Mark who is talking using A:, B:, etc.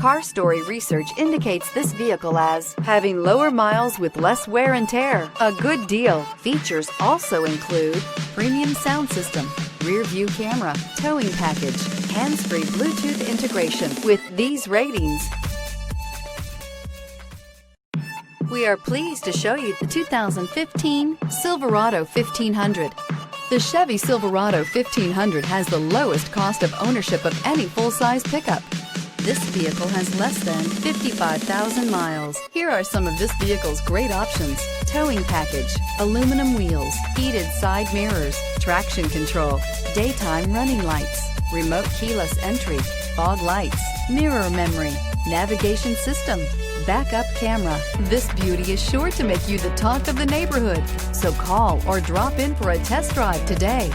A: Car Story research indicates this vehicle as having lower miles with less wear and tear. A good deal. Features also include premium sound system, rear view camera, towing package, hands-free Bluetooth integration. With these ratings, we are pleased to show you the 2015 Silverado 1500. The Chevy Silverado 1500 has the lowest cost of ownership of any full-size pickup. This vehicle has less than 55,000 miles. Here are some of this vehicle's great options: towing package, aluminum wheels, heated side mirrors, traction control, daytime running lights, remote keyless entry, fog lights, mirror memory, navigation system, backup camera. This beauty is sure to make you the talk of the neighborhood. So call or drop in for a test drive today.